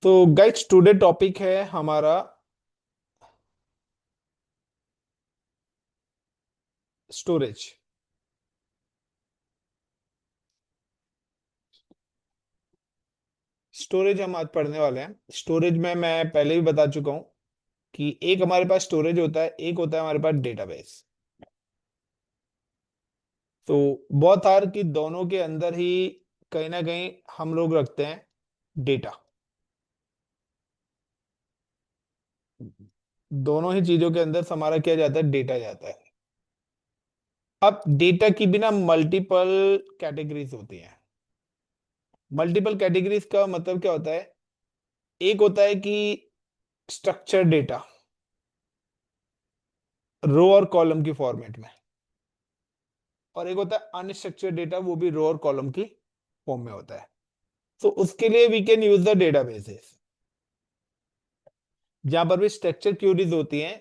तो guys today topic है हमारा स्टोरेज। स्टोरेज हम आज पढ़ने वाले हैं। स्टोरेज में मैं पहले भी बता चुका हूं कि एक हमारे पास स्टोरेज होता है, एक होता है हमारे पास डेटाबेस। तो बहुत आर कि दोनों के अंदर ही कहीं ना कहीं हम लोग रखते हैं डेटा। दोनों ही चीजों के अंदर हमारा क्या जाता है, डेटा जाता है। अब डेटा की भी ना मल्टीपल कैटेगरीज होती हैं। मल्टीपल कैटेगरीज का मतलब क्या होता है? एक होता है कि स्ट्रक्चर डेटा, रो और कॉलम की फॉर्मेट में। और एक होता है अनस्ट्रक्चर्ड डेटा, वो भी रो और कॉलम की फॉर्म में होता है। तो उसके लिए we can use the databases. जहां पर भी स्ट्रक्चर क्यूरीज होती हैं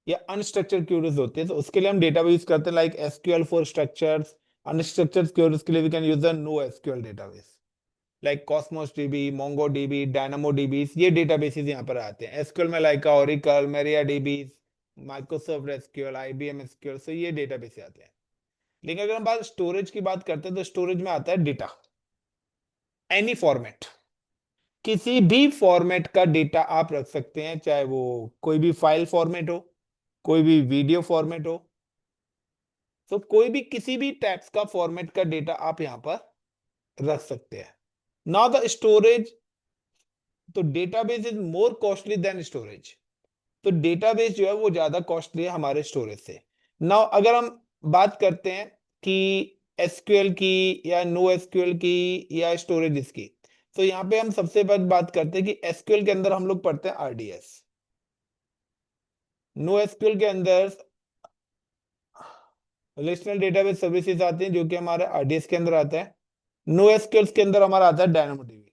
या अनस्ट्रक्चर्ड क्यूरीज होती है, तो उसके लिए हम डेटाबेस यूज करते हैं, like SQL for structures. Unstructured queries के लिए we can use the no SQL database, like Cosmos DB, Mongo DB, Dynamo DB. ये डेटाबेसेस यहाँ पर आते हैं। एसक्यूएल में like Oracle, Maria DB, Microsoft SQL, IBM SQL, so ये database आते हैं। लेकिन अगर हम बात स्टोरेज की बात करते हैं, तो स्टोरेज में आता है डेटा एनी फॉर्मेट। किसी भी फॉर्मेट का डेटा आप रख सकते हैं, चाहे वो कोई भी फाइल फॉर्मेट हो, कोई भी वीडियो फॉर्मेट हो। तो कोई भी किसी भी टाइप्स का फॉर्मेट का डेटा आप यहां पर रख सकते हैं। नाउ द स्टोरेज, तो database is more costly than storage. तो डेटाबेस जो है वो ज्यादा कॉस्टली है हमारे स्टोरेज से। नाउ अगर हम बात करते हैं कि एसक्यूएल की या नो एसक्यूएल की या स्टोरेज की, तो यहाँ पे हम सबसे पहले बात करते हैं कि एसक्यूएल के अंदर हम लोग पढ़ते हैं आरडीएस। नो एसक्यूएल के अंदर रिलेशनल डेटाबेस सर्विसेज आते हैं, जो कि हमारे आरडीएस के अंदर आता है। नो एसक्यूएल के अंदर हमारा आता है डायनामो डीबी।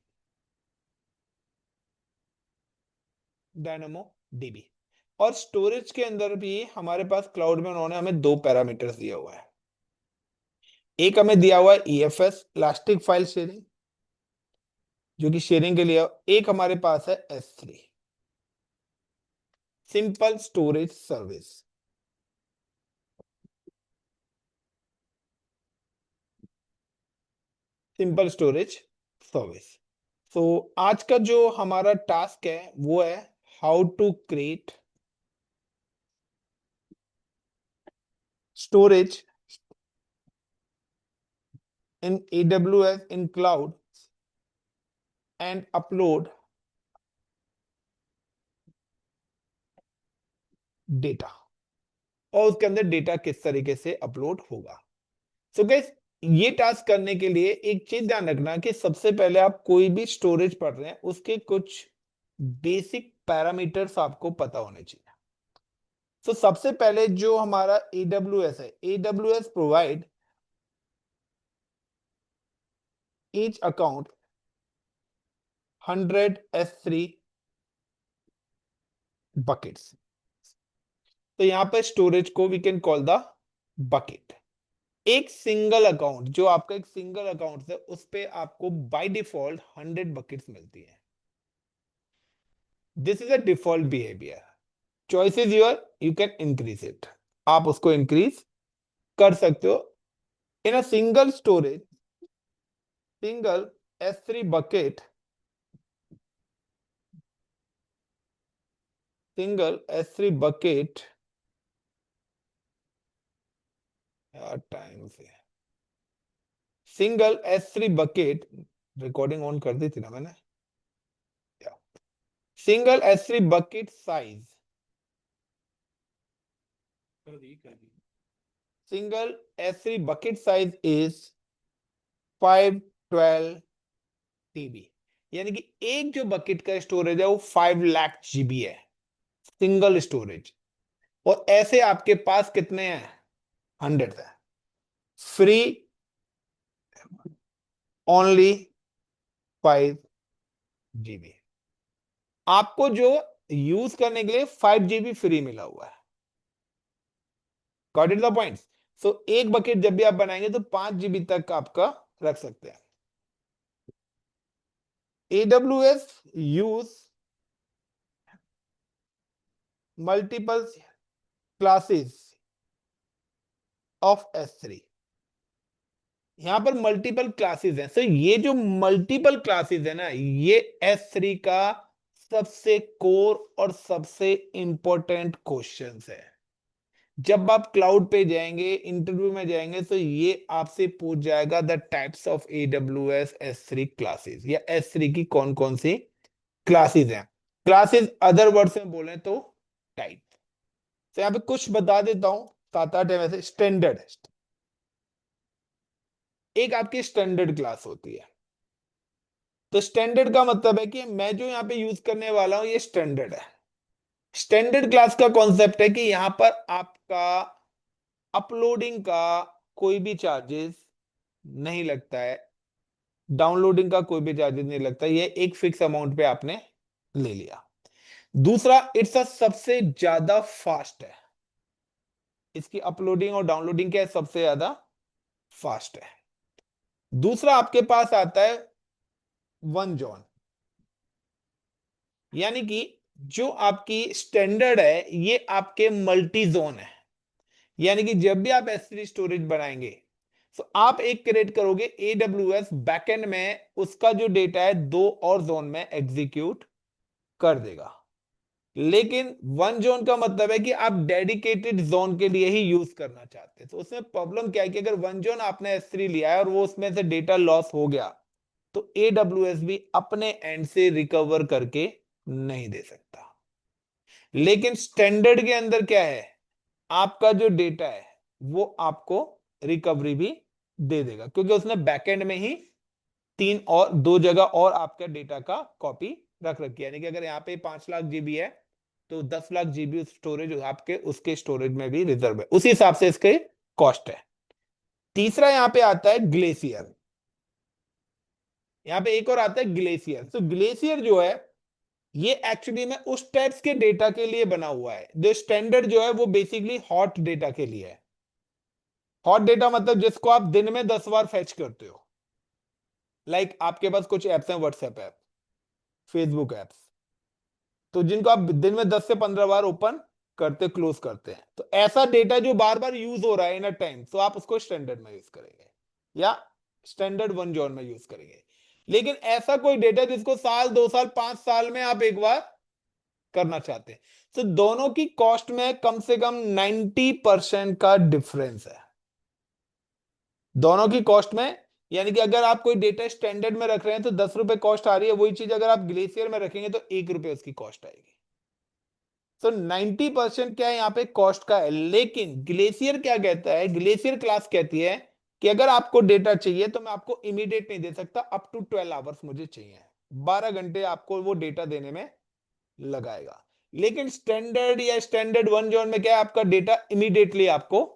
Dynamo dB. और स्टोरेज के अंदर भी हमारे पास क्लाउड में उन्होंने हमें दो पैरामीटर्स दिया हुआ है। एक हमें दिया हुआ है ईएफएस, इलास्टिक फाइल शेयरिंग, जो कि शेयरिंग के लिए। एक हमारे पास है S3, simple storage service. Simple storage service. तो आज का जो हमारा टास्क है वो है how to create storage in AWS in cloud and upload data, और उसके अंदर डेटा किस तरीके से अपलोड होगा। सो गाइस, ये टास्क करने के लिए एक चीज ध्यान रखना कि सबसे पहले आप कोई भी स्टोरेज पढ़ रहे हैं, उसके कुछ बेसिक पैरामीटर्स आपको पता होने चाहिए। तो सबसे पहले जो हमारा AWS है, AWS provide each account 100 S3 buckets. तो यहां पर स्टोरेज को we can call the bucket. एक सिंगल अकाउंट, जो आपका एक सिंगल अकाउंट है, उस पे आपको बाय डिफॉल्ट 100 बकेट्स मिलती है। This is a default behaviour. Choice is your, you can increase it. आप उसको इंक्रीज कर सकते हो। In a single storage, single S3 bucket, single S3 bucket, यार टाइम से, single S3 bucket, recording on कर दी थी ना मैंने। Single S3 bucket size, single S3 bucket size is 512 TB। यानी कि एक जो बकेट का स्टोरेज है वो 5 लाख GB है, सिंगल स्टोरेज। और ऐसे आपके पास कितने हैं? 100 है। Free only 5 GB। आपको जो यूज करने के लिए 5 GB फ्री मिला हुआ है। Got it the point. So एक बकेट जब भी आप बनाएंगे तो 5 GB तक आपका रख सकते हैं। AWS use multiple classes of S3। यहां पर मल्टीपल क्लासेस हैं, सो ये जो मल्टीपल क्लासेस है ना, ये S3 का सबसे कोर और सबसे इंपॉर्टेंट क्वेश्चंस है। जब आप क्लाउड पे जाएंगे, इंटरव्यू में जाएंगे, तो ये आपसे पूछ जाएगा the types of AWS S3 classes, या S3 की कौन कौन सी क्लासेस हैं। क्लासेस अदर वर्ड्स में बोले तो टाइप। तो यहाँ पे कुछ बता देता हूं, 7-8 है वैसे। स्टैंडर्ड, एक आपकी स्टैंडर्ड क्लास होती है। तो स्टैंडर्ड का मतलब है कि मैं जो यहाँ पे यूज करने वाला हूं ये स्टैंडर्ड है। स्टैंडर्ड क्लास का कॉन्सेप्ट है कि यहां पर आपका अपलोडिंग का कोई भी चार्जेस नहीं लगता है, डाउनलोडिंग का कोई भी चार्जेस नहीं लगता, ये एक फिक्स अमाउंट पे आपने ले लिया। दूसरा, इट्स सबसे ज्यादा फास्ट है, इसकी अपलोडिंग और डाउनलोडिंग क्या है, सबसे ज्यादा फास्ट है। दूसरा आपके पास आता है वन जॉन, यानी कि जो आपकी स्टैंडर्ड है ये आपके मल्टी जोन है। यानी कि जब भी आप S3 स्टोरेज बनाएंगे तो आप एक क्रिएट करोगे AWS बैकएंड में, उसका जो डेटा है 2 और जोन में एग्जीक्यूट कर देगा। लेकिन वन जोन का मतलब है कि आप डेडिकेटेड जोन के लिए ही यूज करना चाहते हैं। तो उसमें प्रॉब्लम क्या है कि अगर वन जोन आपने S3 लिया है और वो उसमें से डेटा लॉस हो गया, तो AWS भी अपने एंड से रिकवर करके नहीं दे सकता। लेकिन स्टैंडर्ड के अंदर क्या है, आपका जो डेटा है वो आपको रिकवरी भी दे देगा, क्योंकि उसने बैकएंड में ही 2 जगह और आपका डेटा का कॉपी रख रखी है। यानी कि अगर यहाँ पे 5 लाख जीबी है तो 10 लाख जीबी स्टोरेज आपके उसके स्टोरेज में भी रिजर्व है, उसी हिसाब से इसके कॉस्ट है। तीसरा यहाँ पे आता है ग्लेशियर। यहाँ पे एक और आता है ग्लेशियर। तो ग्लेशियर जो है ये एक्चुअली में उस टाइप्स के डेटा के लिए बना हुआ है। जो स्टैंडर्ड जो है वो बेसिकली हॉट डेटा के लिए है। हॉट डेटा मतलब जिसको आप दिन में 10 बार फेच करते हो। लाइक आपके पास कुछ एप्स हैं, व्हाट्सएप ऐप, फेसबुक एप्स, तो जिनको आप दिन में 10 से 15 बार ओपन करते क्लोज करते हैं। तो ऐसा डेटा जो बार बार यूज हो रहा है इन अ टाइम, तो आप उसको स्टैंडर्ड में यूज करेंगे या स्टैंडर्ड वन जॉन में यूज करेंगे। लेकिन ऐसा कोई डेटा जिसको साल 2 साल 5 साल में आप एक बार करना चाहते हैं, तो दोनों की कॉस्ट में कम से कम 90% का डिफरेंस है दोनों की कॉस्ट में। यानी कि अगर आप कोई डेटा स्टैंडर्ड में रख रहे हैं तो 10 रुपए कॉस्ट आ रही है, वही चीज अगर आप ग्लेशियर में रखेंगे तो 1 रुपए उसकी कॉस्ट आएगी। तो 90% क्या है यहाँ पे कॉस्ट का है। लेकिन ग्लेशियर क्या कहता है, ग्लेशियर क्लास कहती है कि अगर आपको डेटा चाहिए तो मैं आपको इमीडिएट नहीं दे सकता, अप टू 12 आवर्स मुझे चाहिए, 12 घंटे आपको वो डेटा देने में लगाएगा। लेकिन स्टैंडर्ड या स्टैंडर्ड वन जॉन में क्या है, आपका डेटा इमीडिएटली आपको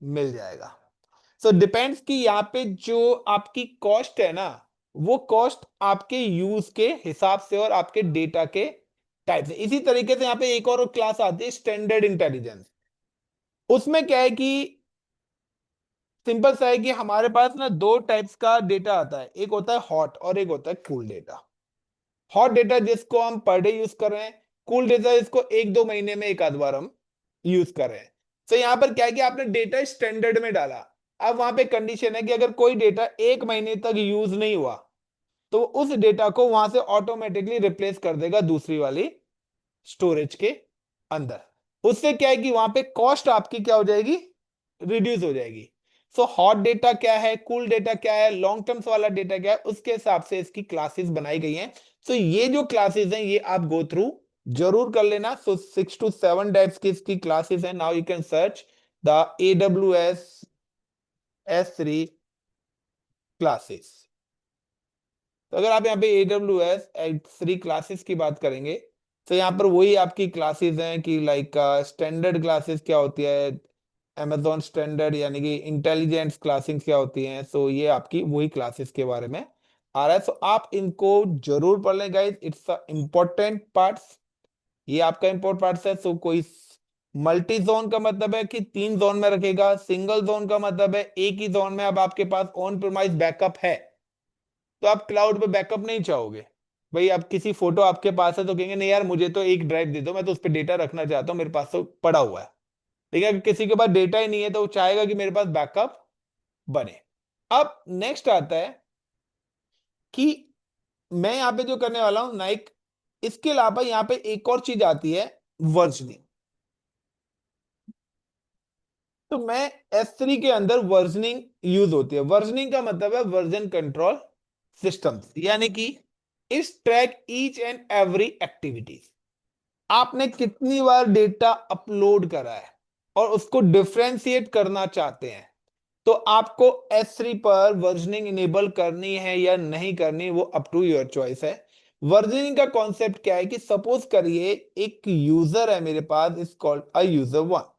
मिल जाएगा। सो डिपेंड्स कि यहाँ पे जो आपकी कॉस्ट है ना, वो कॉस्ट आपके यूज के हिसाब से और आपके डेटा के टाइप से। इसी तरीके से यहाँ पे एक और क्लास आती है स्टैंडर्ड इंटेलिजेंस। उसमें क्या है कि सिंपल सा है कि हमारे पास ना 2 टाइप्स का डेटा आता है, एक होता है हॉट और एक होता है कूल डेटा। हॉट डेटा जिसको हम पर डे यूज कर रहे हैं, कूल डेटा जिसको 1-2 महीने में एक आध बार हम यूज कर रहे हैं। तो यहां पर क्या है कि आपने डेटा स्टैंडर्ड में डाला, अब वहां पे कंडीशन है कि अगर कोई डेटा 1 महीने तक यूज नहीं हुआ तो उस डेटा को वहां से ऑटोमेटिकली रिप्लेस कर देगा दूसरी वाली स्टोरेज के अंदर। उससे क्या है कि वहां पे कॉस्ट आपकी क्या हो जाएगी, रिड्यूस हो जाएगी। सो हॉट डेटा क्या है, कूल डेटा क्या है, लॉन्ग टर्म्स वाला डेटा क्या है, उसके हिसाब से इसकी क्लासेस बनाई गई हैं। सो ये जो क्लासेस हैं ये आप गो थ्रू जरूर कर लेना। सो 6 to 7 टाइप्स की इसकी क्लासेस हैं। Now you can search the AWS S3 classes. तो अगर आप यहाँ पे AWS S3 क्लासेस की बात करेंगे तो यहाँ पर वही आपकी क्लासेस हैं कि लाइक स्टैंडर्ड क्लासेस क्या होती है, Amazon स्टैंडर्ड यानी कि इंटेलिजेंस क्लासेस क्या होती हैं। सो ये आपकी वही क्लासेस के बारे में आ रहा है। सो आप इनको जरूर पढ़ लें गाइस, इट्स इंपॉर्टेंट पार्ट्स। ये आपका इंपॉर्टेंट पार्ट्स है। सो कोई मल्टी जोन का मतलब है कि 3 जोन में रखेगा, सिंगल जोन का मतलब है एक ही जोन में अब आपके पास ऑन प्रीमाइस बैकअप है, तो आप क्लाउड पे बैकअप नहीं चाहोगे। भाई अब किसी फोटो आपके पास है तो कहेंगे नहीं यार मुझे तो एक ड्राइव दे दो, मैं तो उस पर डेटा रखना चाहता हूँ, मेरे पास तो पड़ा हुआ है। लेकिन अगर किसी के पास डेटा ही नहीं है तो वो चाहेगा कि मेरे पास बैकअप बने। अब नेक्स्ट आता है कि मैं यहाँ पे जो करने वाला हूं नाइक, इसके अलावा यहाँ पे एक और चीज आती है, वर्जनिंग। तो मैं S3 के अंदर वर्जनिंग यूज होती है। वर्जनिंग का मतलब है वर्जन कंट्रोल सिस्टम, यानी कि इस track each and every activities, आपने कितनी बार डेटा अपलोड करा है और उसको डिफरेंशिएट करना चाहते हैं, तो आपको S3 पर वर्जनिंग इनेबल करनी है या नहीं करनी, वो अप टू योर चॉइस है। वर्जनिंग का कॉन्सेप्ट क्या है कि सपोज करिए एक यूजर है मेरे पास, is called a user one.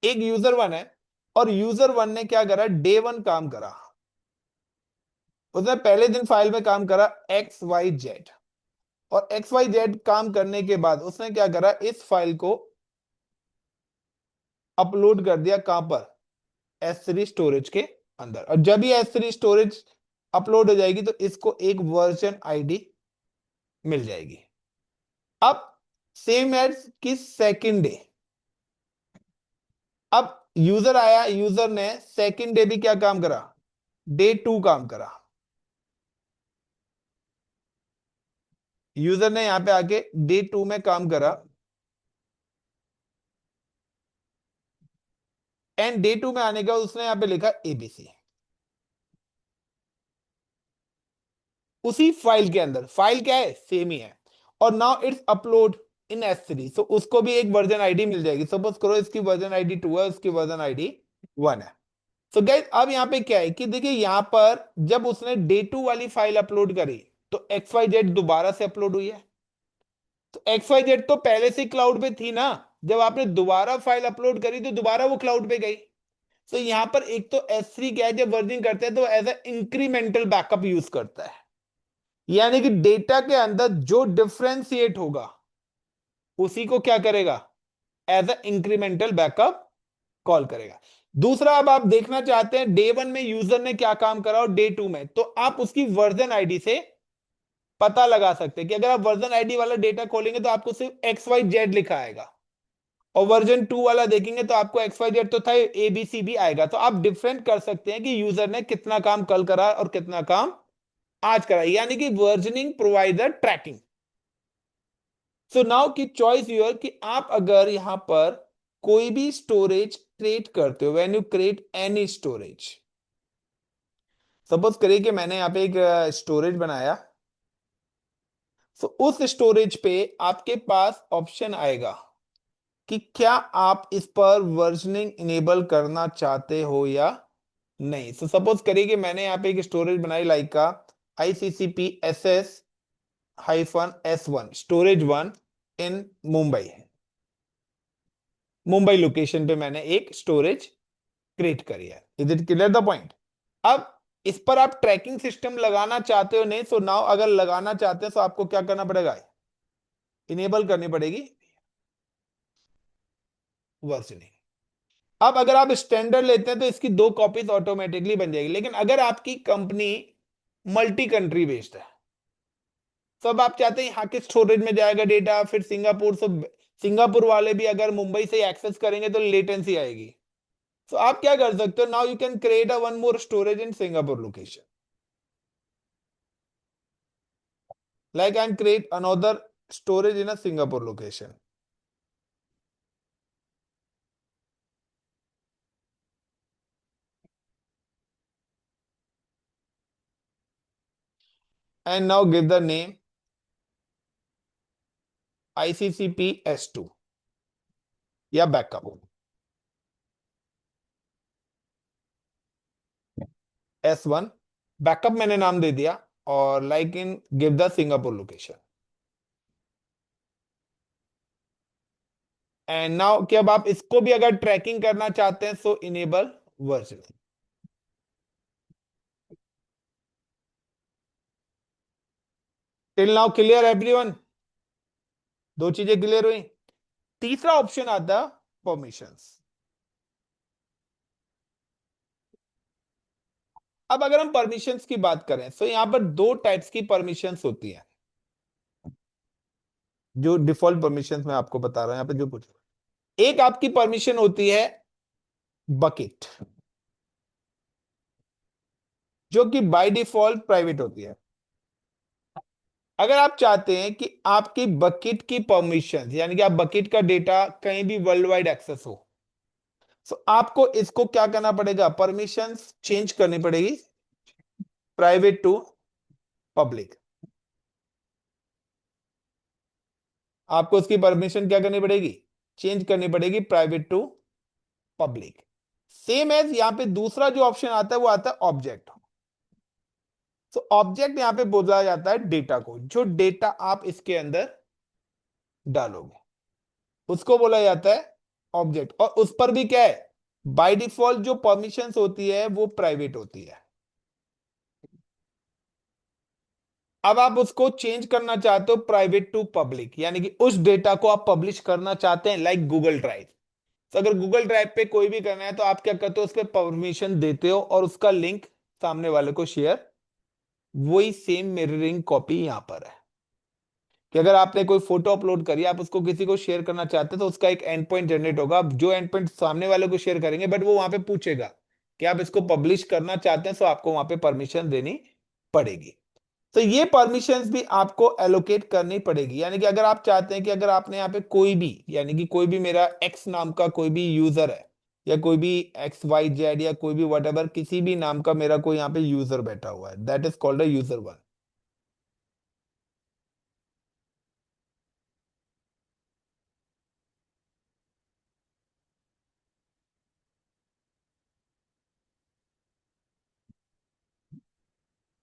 एक यूजर वन है और यूजर वन ने क्या करा, डे वन काम करा। उसने पहले दिन फाइल में काम करा XYZ, और XYZ काम करने के बाद उसने क्या करा, इस फाइल को अपलोड कर दिया कहां पर, S3 स्टोरेज के अंदर। और जब ये S3 स्टोरेज अपलोड हो जाएगी तो इसको एक वर्जन आईडी मिल जाएगी। अब सेम एज कि सेकंड डे, अब यूजर आया, यूजर ने सेकंड डे भी क्या काम करा, डे टू काम करा। यूजर ने यहां पे आके डे टू में काम करा, एंड डे टू में आने के बाद उसने यहां पे लिखा ABC उसी फाइल के अंदर। फाइल क्या है, सेम ही है। और now it's upload in S3, सो उसको भी एक वर्जन आईडी मिल जाएगी। सपोज करो इसकी वर्जन आईडी 2 है, उसकी वर्जन आईडी 1 है। सो गाइस अब यहाँ पे क्या है कि देखिए यहाँ पर जब उसने डे टू वाली फाइल अपलोड करी तो XYZ दोबारा से अपलोड हुई है। तो XYZ तो पहले से क्लाउड पे थी ना, जब आपने दोबारा फाइल अपलोड करी तो दोबारा वो क्लाउड पे गई। तो यहाँ पर एक तो S3 क्या है, जब वर्जनिंग करते हैं तो as a incremental backup use करता है, यानी कि डेटा के अंदर जो डिफरेंशिएट होगा उसी को क्या करेगा, as a incremental backup call करेगा। दूसरा, अब आप देखना चाहते हैं डे वन में यूजर ने क्या काम करा और डे टू में, तो आप उसकी वर्जन आईडी से पता लगा सकते हैं कि अगर आप वर्जन आईडी वाला डेटा खोलेंगे तो आपको सिर्फ XYZ लिखा आएगा, और वर्जन टू वाला देखेंगे तो आपको XYZ तो था, ABC भी आएगा। तो आप डिफरेंट कर सकते हैं कि यूजर ने कितना काम कल करा और कितना काम आज करा, यानी कि versioning provide tracking. So now की चॉइस यूर कि आप अगर यहां पर कोई भी स्टोरेज क्रिएट करते हो, when you create any storage, suppose करिए कि मैंने यहाँ पे एक स्टोरेज बनाया, तो उस स्टोरेज पे आपके पास ऑप्शन आएगा कि क्या आप इस पर वर्जनिंग इनेबल करना चाहते हो या नहीं। तो सपोज करिए कि मैंने यहाँ पे एक स्टोरेज बनाई लाइक का ICCP SS-S1 storage one in Mumbai. Mumbai location पे मैंने एक स्टोरेज क्रिएट करी है। Is it clear the point. अब इस पर आप ट्रैकिंग सिस्टम लगाना चाहते हो नहीं, सो नाउ अगर लगाना चाहते हैं तो आपको क्या करना पड़ेगा, इनेबल करनी पड़ेगी वर्जनिंग। अब अगर आप स्टैंडर्ड लेते हैं तो इसकी दो कॉपीज ऑटोमेटिकली बन जाएगी, लेकिन अगर आपकी कंपनी मल्टी कंट्री बेस्ड है, तो अब आप चाहते हैं यहाँ के स्टोरेज में जाएगा डेटा, फिर सिंगापुर से, सिंगापुर वाले भी अगर मुंबई से एक्सेस करेंगे तो लेटेंसी आएगी। तो आप क्या कर सकते हो, now you can create a one more storage in Singapore location, like and create another storage in a Singapore location. And now give the name ICCP S2 या बैकअप S1, बैकअप मैंने नाम दे दिया, और like in give the Singapore location. And now कि अब आप इसको भी अगर ट्रैकिंग करना चाहते हैं so enable version. Till now clear everyone, दो चीजें क्लियर हुई। तीसरा ऑप्शन आता परमिशंस। अब अगर हम परमिशंस की बात करें तो यहाँ पर दो टाइप्स की परमिशंस होती है, जो डिफॉल्ट परमिशंस मैं आपको बता रहा हूं यहाँ पे जो पूछ, एक आपकी परमिशन होती है बकेट, जो कि बाय डिफॉल्ट प्राइवेट होती है। अगर आप चाहते हैं कि आपकी बकेट की परमिशन, यानी कि आप बकेट का डेटा कहीं भी वर्ल्ड वाइड एक्सेस हो, तो आपको इसको क्या करना पड़ेगा, परमिशंस चेंज करनी पड़ेगी प्राइवेट टू पब्लिक। आपको उसकी परमिशन क्या करनी पड़ेगी, चेंज करनी पड़ेगी private to public. Same as यहां पे दूसरा जो ऑप्शन आता है वो आता है ऑब्जेक्ट। तो ऑब्जेक्ट यहां पे बोला जाता है डेटा को, जो डेटा आप इसके अंदर डालोगे उसको बोला जाता है ऑब्जेक्ट, और उस पर भी क्या है, बाय डिफॉल्ट जो परमिशंस होती है वो प्राइवेट होती है। अब आप उसको चेंज करना चाहते हो प्राइवेट टू पब्लिक, यानी कि उस डेटा को आप पब्लिश करना चाहते हैं, लाइक गूगल ड्राइव। तो अगर गूगल ड्राइव पे कोई भी करना है तो आप क्या करते हो, उस पर परमिशन देते हो और उसका लिंक सामने वाले को शेयर, वही सेम मिररिंग कॉपी यहां पर है कि अगर आपने कोई फोटो अपलोड करी, आप उसको किसी को शेयर करना चाहते हैं तो उसका एक एंड पॉइंट जनरेट होगा, जो एंड पॉइंट सामने वाले को शेयर करेंगे, बट वो वहां पे पूछेगा कि आप इसको पब्लिश करना चाहते हैं, तो आपको वहां पे परमिशन देनी पड़ेगी। तो ये परमिशंस भी आपको एलोकेट करनी पड़ेगी, यानी कि अगर आप चाहते हैं कि अगर आपने यहाँ पे कोई भी, यानी कि कोई भी मेरा एक्स नाम का कोई भी यूजर है, या कोई भी XYZ या कोई भी वट किसी भी नाम का मेरा कोई यहाँ पे यूजर बैठा हुआ है, that is called a user one.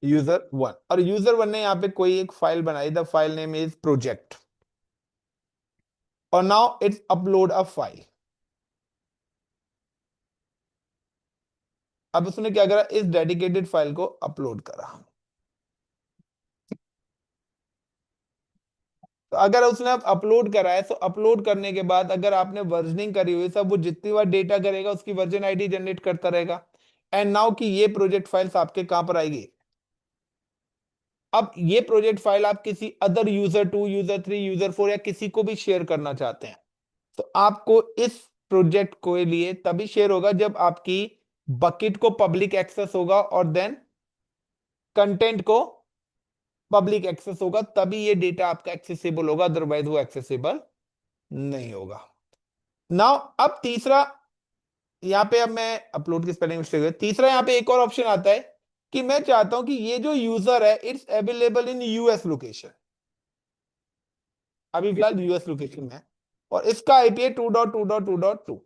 User one, और यूजर वन ने यहाँ पे कोई एक फाइल बनाई, the file name is project, और now it's upload a file. अब उसने क्या करा, इस डेडिकेटेड फाइल को अपलोड करा। तो अगर उसने अपलोड करा है, तो अपलोड करने के बाद अगर आपने वर्जनिंग करी हुई सब, वो जितनी बार डेटा करेगा उसकी वर्जन आईडी जनरेट करता रहेगा। एंड नाउ कि ये प्रोजेक्ट फाइल्स आपके कहां पर आएगी, अब ये प्रोजेक्ट फाइल आप किसी अदर यूजर 2, यूजर 3, यूजर 4 या किसी को भी शेयर करना चाहते हैं, तो आपको इस प्रोजेक्ट को लिए तभी शेयर होगा जब आपकी बकेट को पब्लिक एक्सेस होगा, और देन कंटेंट को पब्लिक एक्सेस होगा, तभी ये डेटा आपका एक्सेसिबल होगा, अदरवाइज वो एक्सेसिबल नहीं होगा। नाउ अब तीसरा, यहाँ पे अब मैं अपलोड की स्पेलिंग मिस्टेक है, तीसरा यहाँ पे एक और ऑप्शन आता है कि मैं चाहता हूं कि ये जो यूजर है it's available in US location, अभी फिलहाल यूएस लोकेशन में है, और इसका आईपी है 2.2.2.2।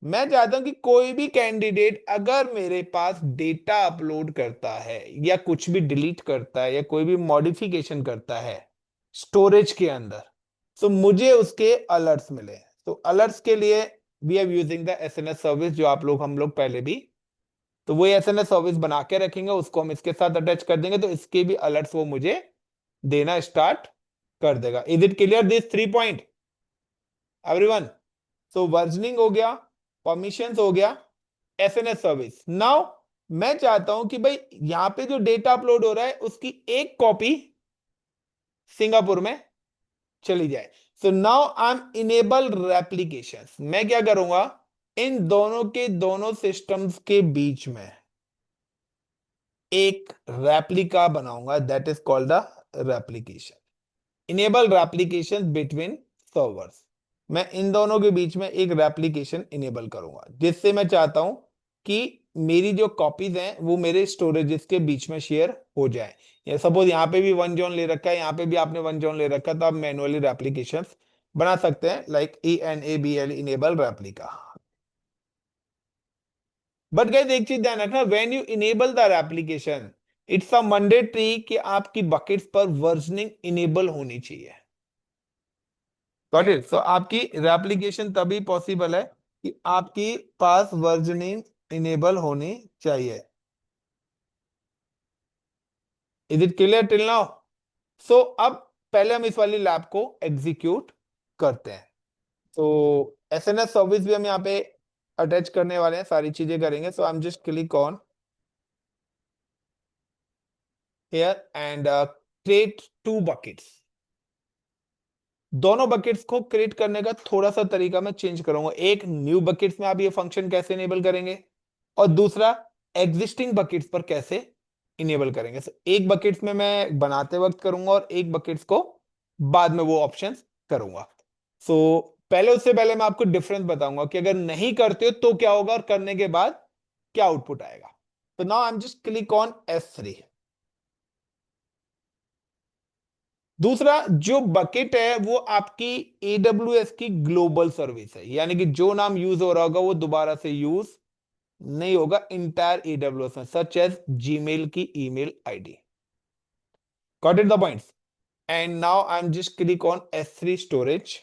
मैं चाहता हूं कि कोई भी कैंडिडेट अगर मेरे पास डेटा अपलोड करता है या कुछ भी डिलीट करता है या कोई भी मॉडिफिकेशन करता है स्टोरेज के अंदर, तो मुझे उसके अलर्ट्स मिले। तो अलर्ट्स के लिए we are using the SNS service, जो आप लोग हम लोग पहले भी, तो वो एसएनएस सर्विस बना के रखेंगे, उसको हम इसके साथ अटैच कर देंगे, तो इसके भी अलर्ट्स वो मुझे देना स्टार्ट कर देगा। Is it clear this 3 point everyone? So versioning हो गया, परमिशंस हो गया, एसएनएस सर्विस। नाउ मैं चाहता हूं कि भाई यहां पे जो डेटा अपलोड हो रहा है उसकी एक कॉपी सिंगापुर में चली जाए। सो now I M enable replication. मैं क्या करूंगा, इन दोनों के दोनों सिस्टम्स के बीच में एक रेप्लिका बनाऊंगा, that is called the replication, enable replication between servers. मैं इन दोनों के बीच में एक रेप्लीकेशन इनेबल करूंगा, जिससे मैं चाहता हूं कि मेरी जो कॉपीज हैं वो मेरे स्टोरेजेस के बीच में शेयर हो जाए। या सपोज यहाँ पे भी वन जोन ले रखा है, यहाँ पे भी आपने वन जोन ले रखा है, तो आप मैनुअली रेप्लीकेशन बना सकते हैं, like ENABL enable replica. But guys एक चीज ध्यान रखना, when you enable the application, it's a mandatory कि आपकी बकेट्स पर वर्जनिंग इनेबल होनी चाहिए। Got it? सो आपकी रेप्लिकेशन तभी पॉसिबल है कि आपकी पास वर्जनिंग इनेबल होनी चाहिए। Is it clear till now? So अब पहले हम इस वाली लैब को एग्जीक्यूट करते हैं। तो एसएनएस सर्विस भी हम यहाँ पे अटैच करने वाले हैं, सारी चीजें करेंगे। So I am just click on here and create two buckets. दोनों बकेट्स को क्रिएट करने का थोड़ा सा तरीका मैं चेंज करूंगा। एक, न्यू बकेट्स में आप ये फंक्शन कैसे इनेबल करेंगे, और दूसरा एग्जिस्टिंग बकेट्स पर कैसे इनेबल करेंगे। So, एक बकेट्स में मैं बनाते वक्त करूंगा और एक बकेट्स को बाद में वो ऑप्शंस करूंगा। सो पहले, उससे पहले मैं आपको डिफरेंस बताऊंगा कि अगर नहीं करते हो तो क्या होगा और करने के बाद क्या आउटपुट आएगा। तो now I am just click on S3। दूसरा जो बकेट है वो आपकी AWS की ग्लोबल सर्विस है, यानी कि जो नाम यूज हो रहा होगा वो दोबारा से यूज नहीं होगा इंटायर AWS में, सच एज जीमेल की email ID. Got it the points? And now I am just click on S3 storage.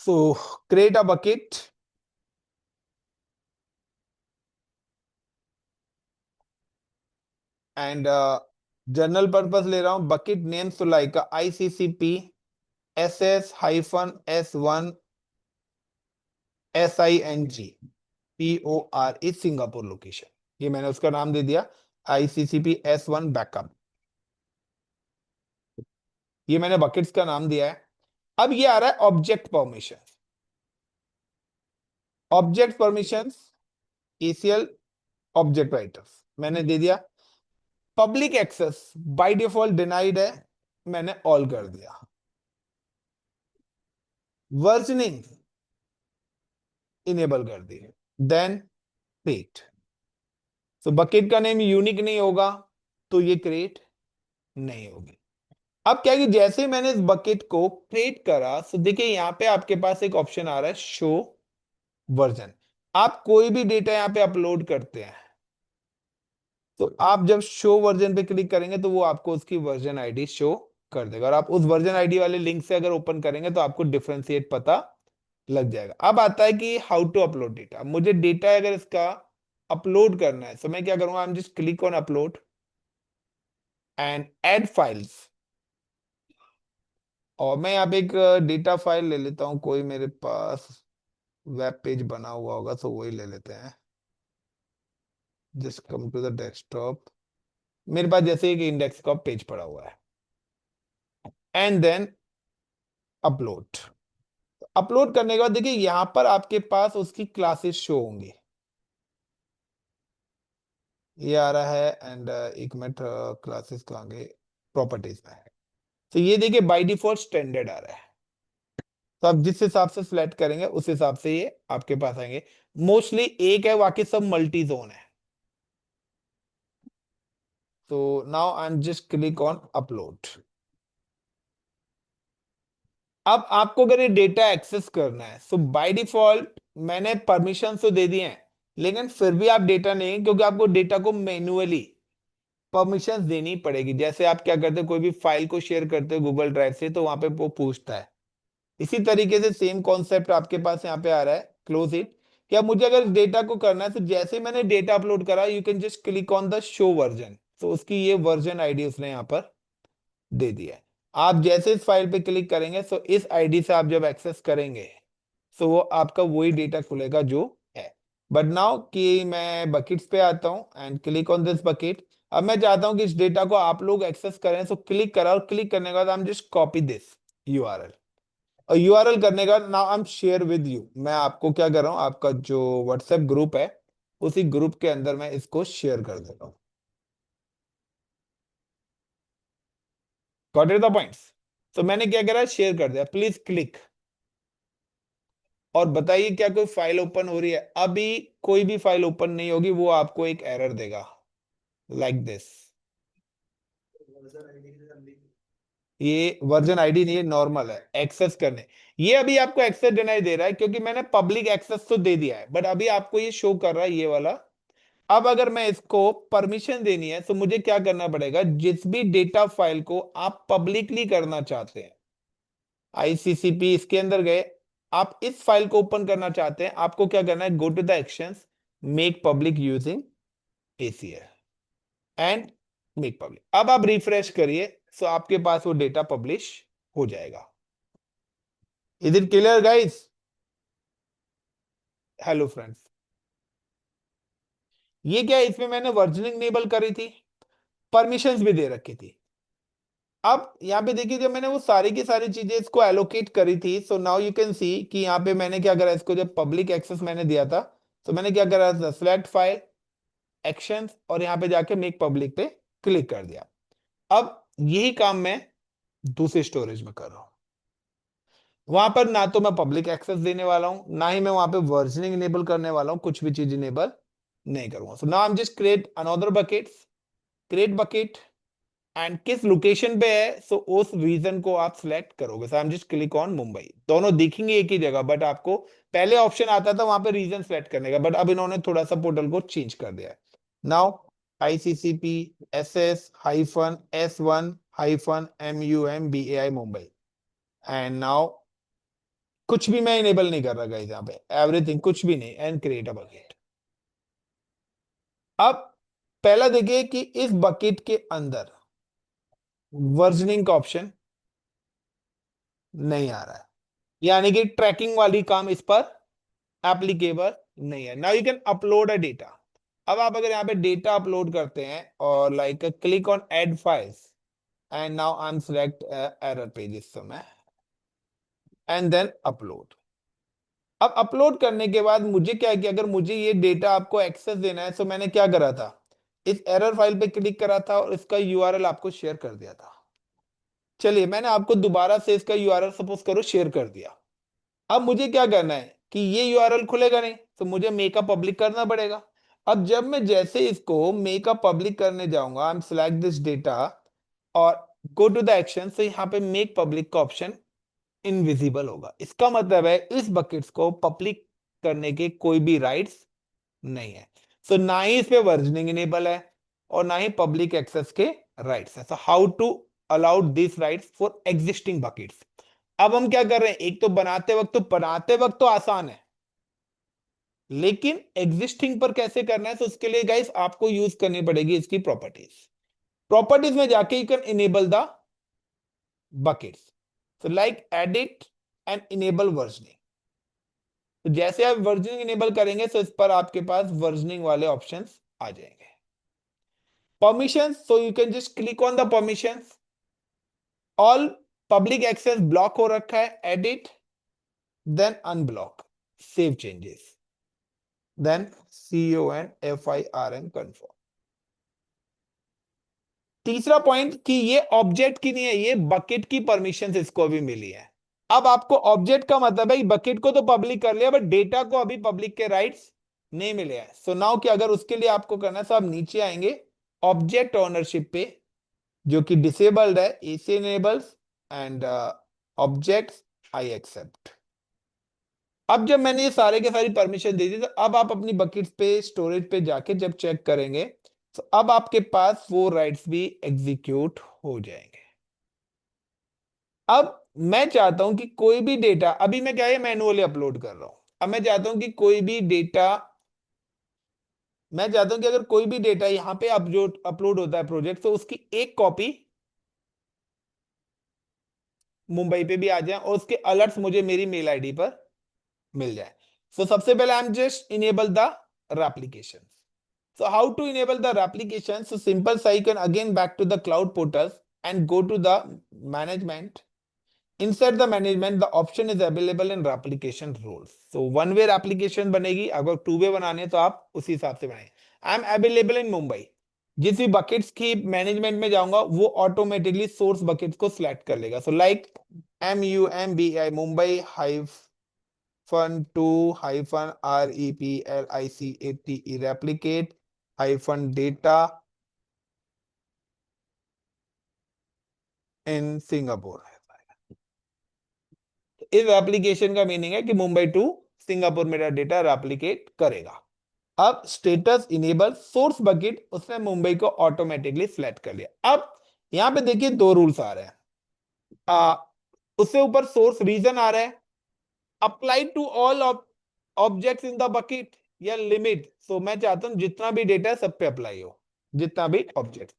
So create a bucket and general purpose ले रहा हूं, बकेट नेम तो like ICCP SS-S1 SING Singapore location, ये मैंने उसका नाम दे दिया ICCP-S1 बैकअप। ये मैंने बकेट्स का नाम दिया है। अब ये आ रहा है object permission. Object permission ACL object writers मैंने दे दिया। Public access by default denied है, मैंने ऑल कर दिया। वर्जनिंग इनेबल कर दी। Then create. तो बकेट का नेम यूनिक नहीं होगा तो ये क्रिएट नहीं होगी। अब क्या है कि जैसे ही मैंने इस बकेट को क्रिएट करा, तो देखिए यहां पे आपके पास एक ऑप्शन आ रहा है शो वर्जन। आप कोई भी डेटा यहां पे अपलोड करते हैं तो आप जब शो वर्जन पे क्लिक करेंगे तो वो आपको उसकी वर्जन आईडी शो कर देगा, और आप उस वर्जन आईडी वाले लिंक से अगर ओपन करेंगे तो आपको डिफरेंशिएट पता लग जाएगा। अब आता है कि हाउ टू अपलोड डेटा। मुझे डेटा अगर इसका अपलोड करना है तो मैं क्या करूंगा, आई am just click on upload and add files, और मैं यहाँ पे एक डेटा फाइल ले लेता हूँ, कोई मेरे पास वेब पेज बना हुआ होगा तो वही ले लेते हैं। Just come to the desktop. मेरे पास जैसे एक इंडेक्स का पेज पड़ा हुआ है एंड देन अपलोड। अपलोड करने के बाद देखिए यहां पर आपके पास उसकी क्लासेस शो होंगी। ये आ रहा है एंड एक मिनट, क्लासेस कहाँ गए, प्रॉपर्टीज में है। तो ये देखिए बाय डिफॉल्ट स्टैंडर्ड आ रहा है, तो आप जिस हिसाब से सिलेक्ट करेंगे उस हिसाब से ये आपके पास आएंगे। मोस्टली एक है, बाकी सब मल्टी जोन है। तो now I am just click on upload. अब आपको अगर ये डेटा एक्सेस करना है तो बाय डिफॉल्ट मैंने परमिशन तो दे दिए हैं, लेकिन फिर भी आप डेटा नहीं, क्योंकि आपको डेटा को मैन्युअली परमिशंस देनी पड़ेगी। जैसे आप क्या करते हो, कोई भी फाइल को शेयर करते हो गूगल ड्राइव से तो वहां पे वो पूछता है, इसी तरीके से सेम कॉन्सेप्ट आपके पास यहाँ पे आ रहा है क्लोज इट। क्या मुझे अगर डेटा को करना है तो जैसे ही मैंने डेटा अपलोड करा, you can just click on the show version, तो उसकी ये वर्जन आईडी उसने यहाँ पर दे दिया है। आप जैसे इस फाइल पे क्लिक करेंगे तो इस आईडी से आप जब एक्सेस करेंगे तो वो आपका वही डेटा खुलेगा जो है। बट नाउ कि मैं बकेट्स पे आता हूँ and click on this bucket. अब मैं चाहता हूं कि इस डेटा को आप लोग एक्सेस करें, तो क्लिक करा, और क्लिक करने के बाद आई am just copy this URL, और यूआरएल करने का now I M share with you. मैं आपको क्या कर रहा हूँ, आपका जो व्हाट्सएप ग्रुप है उसी ग्रुप के अंदर मैं इसको शेयर कर देता हूँ। Got it the points? तो मैंने क्या करा, शेयर कर दिया। प्लीज क्लिक और बताइए क्या कोई फाइल ओपन हो रही है? अभी कोई भी फाइल ओपन नहीं होगी, वो आपको एक एरर देगा लाइक दिस। ये वर्जन आईडी नहीं है, नॉर्मल है एक्सेस करने। ये अभी आपको एक्सेस डिनाई दे रहा है क्योंकि मैंने पब्लिक एक्सेस तो दे दिया है, बट अभी आपको ये शो कर रहा है ये वाला। अब अगर मैं इसको परमिशन देनी है तो मुझे क्या करना पड़ेगा, जिस भी डेटा फाइल को आप पब्लिकली करना चाहते हैं, ICCP इसके अंदर गए, आप इस फाइल को ओपन करना चाहते हैं, आपको क्या करना है, go to the actions, make public using ACL and make public. अब आप रिफ्रेश करिए तो आपके पास वो डेटा पब्लिश हो जाएगा। Is it clear guys? Hello friends. ये क्या है, इसमें मैंने वर्जनिंग इनेबल करी थी, परमिशंस भी दे रखी थी। अब यहाँ पे देखिए, जब मैंने वो सारी की सारी चीजें इसको एलोकेट करी थी, so now you can see कि यहाँ पे मैंने क्या करा, इसको जब पब्लिक एक्सेस मैंने दिया था, तो मैंने क्या करा, सिलेक्ट फाइल, एक्शंस, और यहाँ पे जाके मेक पब्लिक पे क्लिक कर दिया। अब यही काम मैं दूसरे स्टोरेज में कर रहा हूँ। वहां पर ना तो मैं पब्लिक एक्सेस देने वाला हूं, ना ही मैं वहां पे वर्जनिंग इनेबल करने वाला हूं, कुछ भी चीज इनेबल नहीं करूंगा। So now I am just create another bucket, create bucket, and किस लोकेशन पे है, सो उस रीजन को आप सिलेक्ट करोगे। So I am just click on Mumbai. दोनों दिखेंगे एक ही जगह, बट आपको पहले ऑप्शन आता था वहां पे रीजन सिलेक्ट करने का, बट अब इन्होंने थोड़ा सा पोर्टल को चेंज कर दिया है। Now ICCP SS-S1-MUMBAI Mumbai, and now कुछ भी मैं इनेबल नहीं कर रहा गाइस, यहाँ पे एवरीथिंग कुछ भी नहीं, एंड क्रिएट अ बकेट। अब पहला देखिए कि इस बकेट के अंदर वर्जनिंग का ऑप्शन नहीं आ रहा है, यानी कि ट्रैकिंग वाली काम इस पर एप्लीकेबल नहीं है। Now you can upload a data. अब आप अगर यहाँ पे डेटा अपलोड करते हैं और like click on add files, and now I M select error page इस समय, एंड देन अपलोड। अब अपलोड करने के बाद मुझे क्या है कि अगर मुझे ये डेटा आपको एक्सेस देना है, तो मैंने क्या करा था, इस एरर फाइल पे क्लिक करा था और इसका यूआरएल आपको शेयर कर दिया था। चलिए, मैंने आपको दोबारा से इसका यूआरएल सपोज करो शेयर कर दिया। अब मुझे क्या करना है कि ये यूआरएल खुलेगा नहीं, तो मुझे मेक अ पब्लिक करना पड़ेगा। अब जब मैं जैसे इसको मेक अ पब्लिक करने जाऊंगा, I am select this data और गो टू द एक्शन, से यहाँ पे मेक पब्लिक का ऑप्शन इनविजिबल होगा। इसका मतलब है इस बकेट्स को पब्लिक करने के कोई भी राइट्स नहीं है। सो ना ही इस पे वर्जनिंग इनेबल है और ना ही पब्लिक एक्सेस के राइट्स है। So how to allow this rights for existing buckets. अब हम क्या कर रहे हैं, एक तो बनाते वक्त तो आसान है, लेकिन एग्जिस्टिंग पर कैसे करना है, तो उसके लिए गाइस आपको यूज करनी पड़ेगी इसकी प्रॉपर्टीज। प्रॉपर्टीज में जाके you can enable the buckets, so like edit and enable versioning. तो जैसे आप वर्जनिंग इनेबल करेंगे, तो इस पर आपके पास वर्जनिंग वाले ऑप्शंस आ जाएंगे। Permissions, so you can just click on the permissions, all public access block हो रखा है, edit, then unblock, save changes, then CONFIRM confirm। तीसरा पॉइंट कि ये ऑब्जेक्ट की नहीं है, ये बकेट की परमिशंस इसको भी मिली है। अब आपको ऑब्जेक्ट का मतलब है बकेट को तो पब्लिक कर लिया, बट डेटा को अभी पब्लिक के राइट्स नहीं मिले हैं। सो नाउ कि अगर उसके लिए आपको करना है, तो आप नीचे आएंगे ऑब्जेक्ट ओनरशिप पे, जो कि डिसेबल्ड है, AC enables and objects I accept. अब जब मैंने ये सारे के सारी परमिशन दे दी, तो अब आप अपनी बकेट्स पे स्टोरेज पे जाके जब चेक करेंगे, तो अब आपके पास वो राइट्स भी एग्जीक्यूट हो जाएंगे। अब मैं चाहता हूं कि कोई भी डेटा, अभी मैं क्या है मैनुअली अपलोड कर रहा हूं, अब मैं चाहता हूं कि कोई भी डेटा, मैं चाहता हूं कि अगर कोई भी डेटा यहां पे अब जो अपलोड होता है प्रोजेक्ट, तो उसकी एक कॉपी मुंबई पे भी आ जाए और उसके अलर्ट्स मुझे मेरी मेल आईडी पर मिल जाए। सो सबसे पहले आई am just enable the replication. So how to enable the replication? So simple, so you can again back to the cloud portals and go to the management. Inside the management, the option is available in replication rules. So one way replication बनेगी, अगर two way बनाने हैं तो आप उसी हिसाब से बनाएं। I am available in Mumbai। जिस भी बकेट्स की मैनेजमेंट में जाऊंगा, वो ऑटोमेटिकली सोर्स बकेट्स को सिलेक्ट कर लेगा। So like MUMBI Mumbai -2-REPLICATE replicate -data in Singapore. इस एप्लीकेशन का मीनिंग है कि मुंबई टू सिंगापुर मेरा डेटा रेप्लिकेट करेगा। अब स्टेटस इनेबल सोर्स बकेट, उसने मुंबई को ऑटोमेटिकली सिलेक्ट कर लिया। अब यहां पे देखिए दो रूल्स आ रहे हैं। आ, उससे ऊपर सोर्स रीजन आ रहा है, apply to all objects in the bucket या लिमिट। सो मैं चाहता हूं जितना भी डेटा है सब पे अप्लाई हो, जितना भी ऑब्जेक्ट।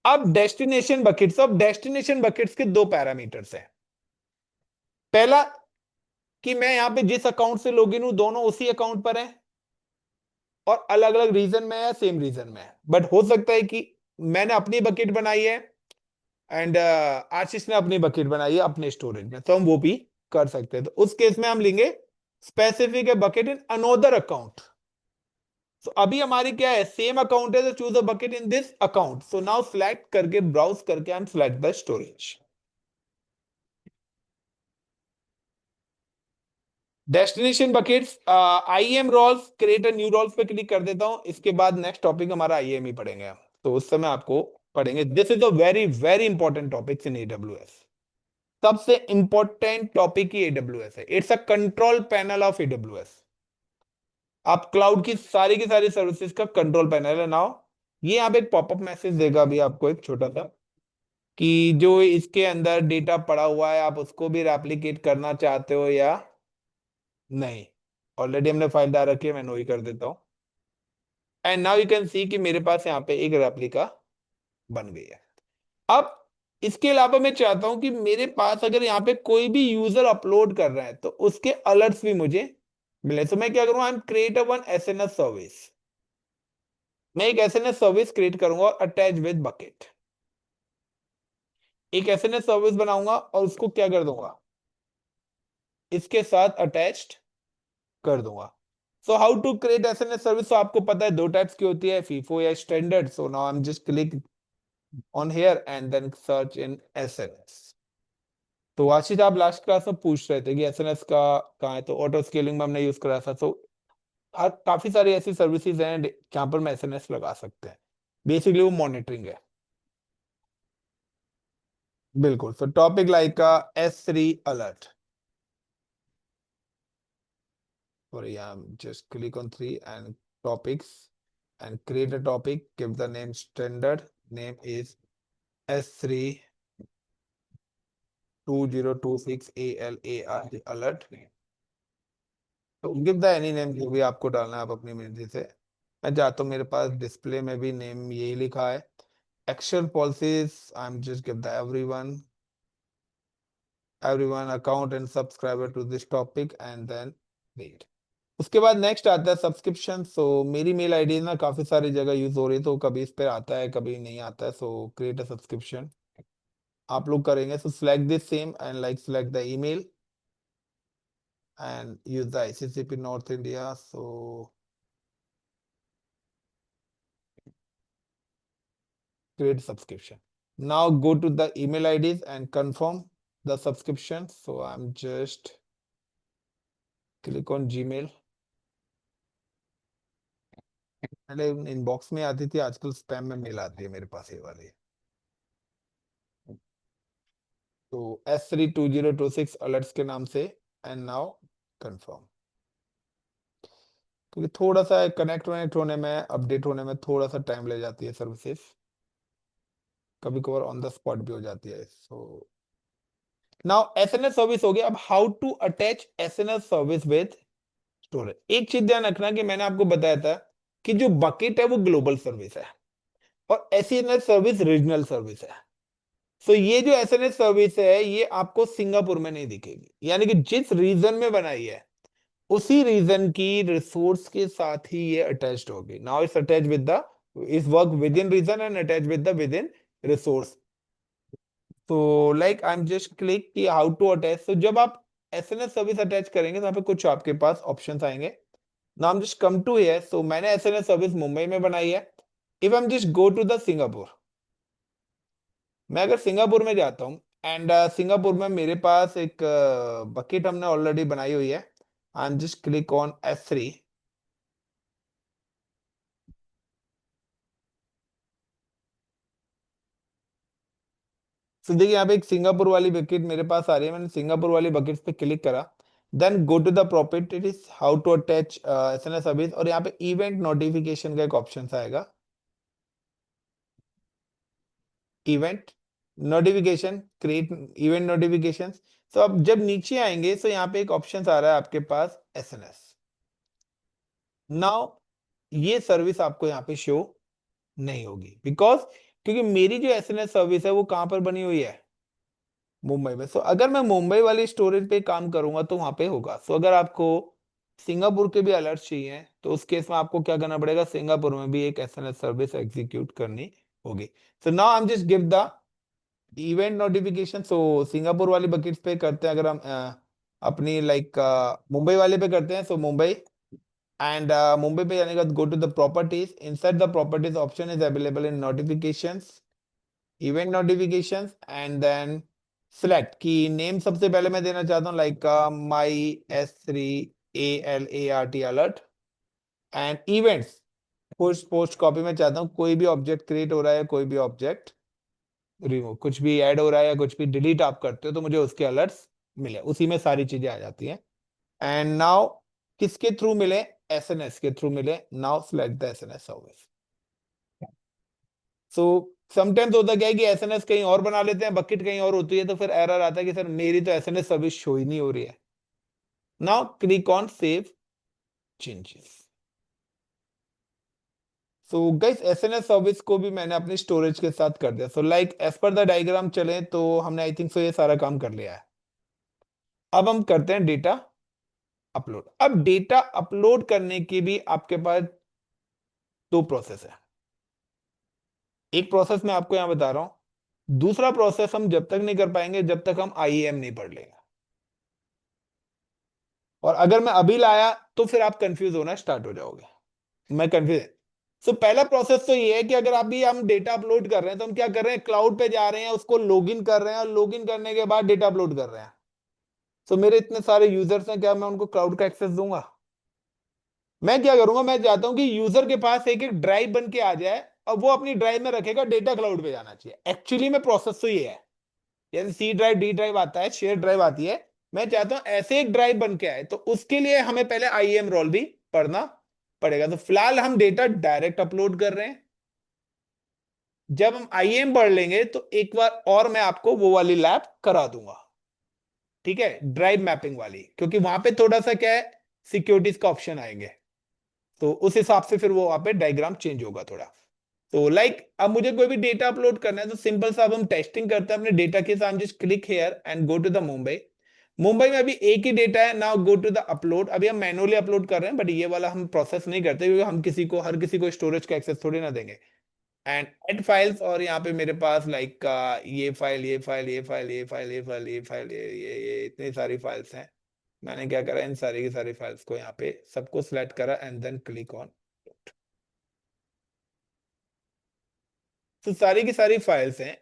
अब डेस्टिनेशन बकेट्स, अब डेस्टिनेशन बकेट्स के दो पैरामीटर्स हैं। पहला कि मैं यहाँ पे जिस अकाउंट से लॉगिन हूं दोनों उसी अकाउंट पर है और अलग अलग रीजन में है, सेम रीजन में है। बट हो सकता है कि मैंने अपनी बकेट बनाई है एंड आशीष ने अपनी बकेट बनाई है अपने स्टोरेज में, तो हम वो भी कर सकते हैं। तो उस केस में हम लेंगे स्पेसिफिक है बकेट इन अनोदर अकाउंट। सो अभी हमारी क्या है, सेम अकाउंट है, तो choose a bucket in this account. So now select करके ब्राउज करके and select the storage. Destination buckets, IAM roles, create a new roles पे क्लिक कर देता हूं। इसके बाद नेक्स्ट टॉपिक हमारा आईएम ही पढ़ेंगे हम, तो उस समय आपको पढ़ेंगे। This is a very very important topic in AWS. सबसे इंपॉर्टेंट टॉपिक ही एडब्ल्यूएस है। It's a control panel of AWS. आप क्लाउड की सारी सर्विसेज का कंट्रोल पैनल है नाउ। ये यहाँ पे एक पॉपअप मैसेज देगा अभी आपको, एक छोटा सा, कि जो इसके अंदर डेटा पड़ा हुआ है आप उसको भी रेप्लिकेट करना चाहते हो या नहीं। ऑलरेडी हमने फाइल डाल रखी है, मैं नो ही कर देता हूँ। And now you can see कि मेरे पास यहाँ पे एक रेप्लिका बन गई है। अब इसके अलावा मैं चाहता हूं कि मेरे पास अगर यहाँ पे कोई भी यूजर अपलोड कर रहा है तो उसके अलर्ट्स भी मुझे मिले। तो मैं क्या करूंगा, I am create one SNS service. मैं एक एसएनएस सर्विस क्रिएट करूंगा और अटैच विद बकेट। एक एसएनएस सर्विस बनाऊंगा और उसको क्या कर दूंगा, इसके साथ अटैच्ड कर दूंगा। So how to create SNS service, तो आपको पता है दो टाइप्स की होती है, फीफो या standard. So now I am just click on here and then search in SNS. तो आशीष आप लास्ट क्लास में पूछ रहे थे कि एसएनएस का कहाँ है, तो ऑटो स्केलिंग में हमने यूज करा था। तो काफी सारी ऐसी सर्विसेज हैं जहां पर हम एसएनएस लगा सकते हैं। बेसिकली वो मॉनिटरिंग है। बिल्कुल। सो टॉपिक लाइक का S3 अलर्ट, और just click on 3 and topics and create a topic. Give the name standard. Name is S3 2026 ALAR alert. तो गिव द एनी नेम, जो भी आपको डालना है आप अपनी मर्जी से। मैं चाहता हूँ मेरे पास डिस्प्ले में भी नेम यही लिखा है, action policies. I am just give the everyone account and subscriber to this topic and then wait. उसके बाद नेक्स्ट आता है सब्सक्रिप्शन। सो मेरी मेल आईडी ना काफी सारी जगह यूज हो रही है, तो कभी इस पे आता है कभी नहीं आता है। सो क्रिएट अ सब्सक्रिप्शन आप लोग करेंगे। सो select this same and like select the email and use the ICCP North India. So create subscription. Now go to the email IDs and confirm the subscription. So I'm just click on Gmail. पहले inbox में आती थी, आजकल spam में mail आती है मेरे पास ये वाली। तो S3 2026 अलर्ट्स के नाम से एंड नाउ कंफर्म। क्योंकि थोड़ा सा कनेक्ट होने में, अपडेट होने में थोड़ा सा टाइम ले जाती है सर्विसेज, कभी कभार ऑन द स्पॉट भी हो जाती है। सो नाउ एसएनएस सर्विस हो गया। अब how to attach SNS service with storage. एक चीज ध्यान रखना कि मैंने आपको बताया था कि जो बकेट है वो ग्लोबल सर्विस है और एसएनएस सर्विस रीजनल सर्विस है। सो ये जो एसएनएस सर्विस है ये आपको सिंगापुर में नहीं दिखेगी, यानी कि जिस रीजन में बनाई है उसी रीजन की रिसोर्स के साथ ही ये अटैच्ड होगी। Now it's attach with the, is work with in region and attach with the with in resource. तो like I am just click कि हाउ टू अटैच। तो जब आप एसएनएस सर्विस अटैच करेंगे तो यहाँ पे कुछ आपके पास ऑप्शंस आएंगे। Now I am just come to here. So मैंने एसएनएस सर्विस मुंबई में बनाई है। If I am just go to the Singapore, मैं अगर सिंगापुर में जाता हूँ एंड सिंगापुर में मेरे पास एक बकेट हमने ऑलरेडी बनाई हुई है। आई am just click on S3। तो देखिए यहाँ पे एक सिंगापुर वाली बकेट मेरे पास आ रही है। मैंने सिंगापुर वाली बकेट पे क्लिक करा, then go to the properties, how to attach SNS service, और यहाँ पे इवेंट नोटिफिकेशन का एक ऑप्शन आएगा, event notification, create event notification. तो अब जब नीचे आएंगे तो यहाँ पे एक ऑप्शन आ रहा है आपके पास एसएनएस। नाउ ये सर्विस आपको यहाँ पे शो नहीं होगी बिकॉज, क्योंकि मेरी जो एसएनएस सर्विस है वो कहां पर बनी हुई है, मुंबई में। सो अगर मैं मुंबई वाली स्टोरेज पे काम करूंगा तो वहां पे होगा। सो अगर आपको सिंगापुर के भी अलर्ट चाहिए तो उस केस में आपको क्या करना पड़ेगा, सिंगापुर में भी एक एसएनएस सर्विस एग्जीक्यूट करनी होगी। सो now I am just give the event notification. So Singapore वाली बकेट्स पे करते हैं, अगर हम अपनी लाइक मुंबई वाले पे करते हैं। सो मुंबई एंड मुंबई पे जाने के बाद go to the properties, inside the properties option is available in notifications, event notifications, and then select की नेम सबसे पहले मैं देना चाहता हूँ like my S3 ALART alert, and events post post copy में चाहता हूँ कोई भी ऑब्जेक्ट क्रिएट हो रहा है, कोई भी ऑब्जेक्ट रिमूव, कुछ भी ऐड हो रहा है या कुछ भी डिलीट आप करते हो तो मुझे उसके अलर्ट्स मिले, उसी में सारी चीजें आ जाती हैं। एंड नाउ किसके थ्रू मिले, एसएनएस के थ्रू मिले। Now select the SNS service. So sometimes होता क्या है कि एसएनएस कहीं और बना लेते हैं, बकेट कहीं और होती है, तो फिर एरर आता है कि सर मेरी तो एसएनएस सर्विस शो ही नहीं हो रही है। Now click on save changes. So guys SNS service को भी मैंने अपनी स्टोरेज के साथ कर दिया। So like as per the diagram चले तो हमने आई थिंक सो ये सारा काम कर लिया है। अब हम करते हैं डेटा अपलोड। अब डेटा अपलोड करने की भी आपके पास दो प्रोसेस है। एक प्रोसेस मैं आपको यहां बता रहा हूं, दूसरा प्रोसेस हम जब तक नहीं कर पाएंगे जब तक हम आईएएम नहीं पढ़ लेंगे। और अगर मैं अभी लाया तो फिर आप कंफ्यूज होना स्टार्ट हो जाओगे। मैं कंफ्यूज। सो पहला प्रोसेस तो ये है कि अगर अभी हम डेटा अपलोड कर रहे हैं तो हम क्या कर रहे हैं, क्लाउड पे जा रहे हैं, उसको लॉगिन कर रहे हैं, और लॉगिन करने के बाद डेटा अपलोड कर रहे हैं। सो मेरे इतने सारे यूजर्स हैं, क्या मैं उनको क्लाउड का एक्सेस दूंगा? मैं क्या करूंगा, मैं चाहता हूं कि यूजर के पास एक एक ड्राइव बन के आ जाए और वो अपनी ड्राइव में रखेगा, डेटा क्लाउड पे जाना चाहिए। एक्चुअली में प्रोसेस तो ये है, जैसे सी ड्राइव डी ड्राइव आता है, शेयर ड्राइव आती है, मैं चाहता हूं ऐसे एक ड्राइव बन के आए। तो उसके लिए हमें पहले आईएम रोल भी पढ़ना पड़ेगा। तो फिलहाल हम डेटा डायरेक्ट अपलोड कर रहे हैं। जब हम आईएम पढ़ लेंगे तो एक बार और मैं आपको वो वाली लैब करा दूंगा, ठीक है, ड्राइव मैपिंग वाली, क्योंकि वहां पे थोड़ा सा क्या है, सिक्योरिटीज का ऑप्शन आएंगे, तो उस हिसाब से फिर वो वहां पे डायग्राम चेंज होगा थोड़ा। तो लाइक अब मुझे कोई भी डेटा अपलोड करना है तो सिंपल सा अब हम टेस्टिंग करते हैं अपने डेटा के साथ। Just click here and go to the Mumbai. Mumbai में अभी एक ही डेटा है। Now go to the upload. अभी हम मैनुअली अपलोड कर रहे हैं, बट ये वाला हम प्रोसेस नहीं करते क्योंकि हम किसी को, हर किसी को स्टोरेज का एक्सेस थोड़ी ना देंगे। एंड ऐड फाइल्स, और यहाँ पे मेरे पास लाइक ये फाइल, ये फाइल, ये फाइल, ये फाइल, ये फाइल, ये फाइल, ये इतनी सारी फाइल्स हैं। मैंने क्या करा, इन सारी की सारी फाइल्स को यहाँ पे सबको सिलेक्ट करा एंड देन क्लिक ऑन। तो सारी की सारी फाइल्स हैं,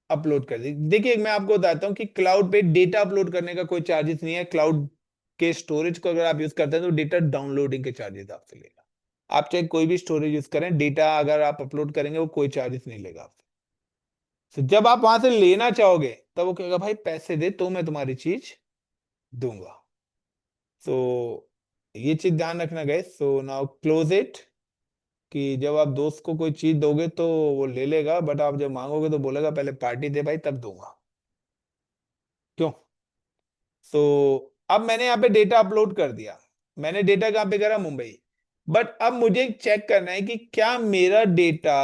अपलोड कर दी। देखिए मैं आपको बताता हूँ कि क्लाउड पे डेटा अपलोड करने का कोई चार्जेस नहीं है। क्लाउड के स्टोरेज को अगर आप यूज करते हैं तो डेटा डाउनलोडिंग के चार्जेस आपसे लेगा। आप चाहे कोई भी स्टोरेज यूज करें, डेटा अगर आप अपलोड करेंगे वो कोई चार्जेस नहीं लेगा आपसे। तो जब आप वहां से लेना चाहोगे तब वो कहेगा भाई पैसे दे तो मैं तुम्हारी चीज दूंगा। सो ये चीज ध्यान रखना गए। So now close it. कि जब आप दोस्त को कोई चीज दोगे तो वो ले लेगा, बट आप जब मांगोगे तो बोलेगा पहले पार्टी दे भाई तब दूंगा। क्यों? तो अब मैंने यहाँ पे डेटा अपलोड कर दिया। मैंने डेटा कहाँ पे करा, मुंबई। बट अब मुझे चेक करना है कि क्या मेरा डेटा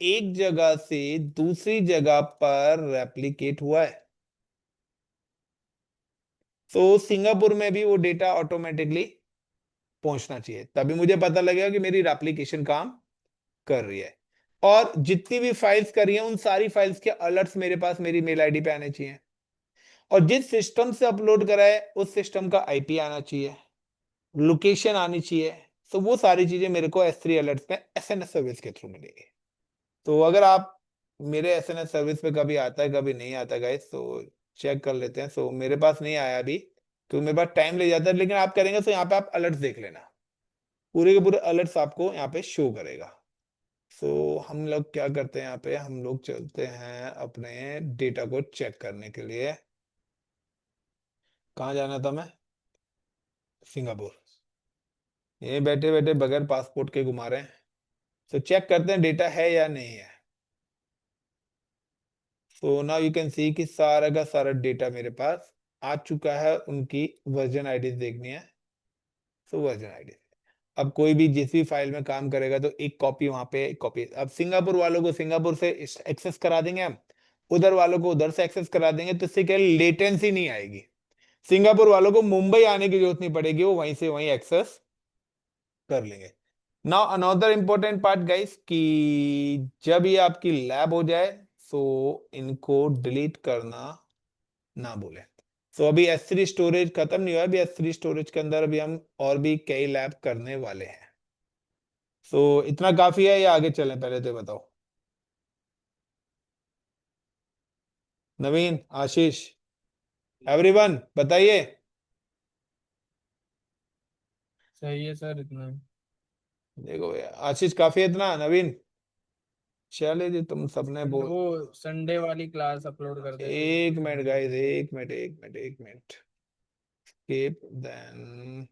एक जगह से दूसरी जगह पर रेप्लिकेट हुआ है। तो सिंगापुर में भी वो डेटा ऑटोमेटिकली पहुंचना चाहिए, तभी मुझे पता लगेगा कि मेरी रेप्लिकेशन काम कर रही है। और जितनी भी फाइल्स करी हैं उन सारी फाइल्स के अलर्ट्स मेरे पास मेरी मेल आईडी पे आने चाहिए। और जिस सिस्टम से अपलोड करा है उस सिस्टम का आईपी आना चाहिए, लोकेशन आनी चाहिए। तो वो सारी चीजें मेरे को S3 अलर्ट्स में एसएनएस सर्विस के थ्रू मिलेगी। तो अगर आप मेरे एसएनएस सर्विस पे कभी आता है कभी नहीं आता गाइस तो चेक कर लेते हैं। सो मेरे पास नहीं आया अभी क्योंकि मेरे पास टाइम ले जाता है, लेकिन आप करेंगे तो यहाँ पे आप अलर्ट्स देख लेना, पूरे के पूरे अलर्ट्स आपको यहाँ पे शो करेगा। सो हम लोग क्या करते हैं, यहाँ पे हम लोग चलते हैं अपने डेटा को चेक करने के लिए। कहाँ जाना था मैं, सिंगापुर। ये बैठे बैठे बगैर पासपोर्ट के घुमा रहे हैं। तो चेक करते हैं डेटा है या नहीं है। So now you can see कि सारा का सारा डेटा मेरे पास आ चुका है। उनकी वर्जन आईडी देखनी है। सो वर्जन आईडी, अब कोई भी जिस भी फाइल में काम करेगा तो एक कॉपी वहां पे, एक कॉपी अब सिंगापुर वालों को सिंगापुर से एक्सेस करा देंगे हम। उधर वालों को उधर से एक्सेस करा देंगे, तो इससे क्या लेटेंसी नहीं आएगी। सिंगापुर वालों को मुंबई आने की जरूरत नहीं पड़ेगी, वो वहीं से वहीं एक्सेस कर लेंगे। Now another important part guys, कि जब ये आपकी लैब हो जाए, सो इनको डिलीट करना ना बोले। सो अभी S3 स्टोरेज खत्म नहीं हुआ, अभी S3 स्टोरेज के अंदर अभी हम और भी कई लैब करने वाले हैं। सो इतना काफी है या आगे चलें, पहले तो ये बताओ। नवीन, आशीष, एवरीवन बताइए। सही है सर इतना। देखो भैया, आशीष काफी है इतना, नवीन चले जी, तुम सबने बोल। वो संडे वाली क्लास अपलोड कर देते तो एक कुछ मिनट नहीं। गाइस, एक मिनट, एक मिनट, एक मिनट। Skip then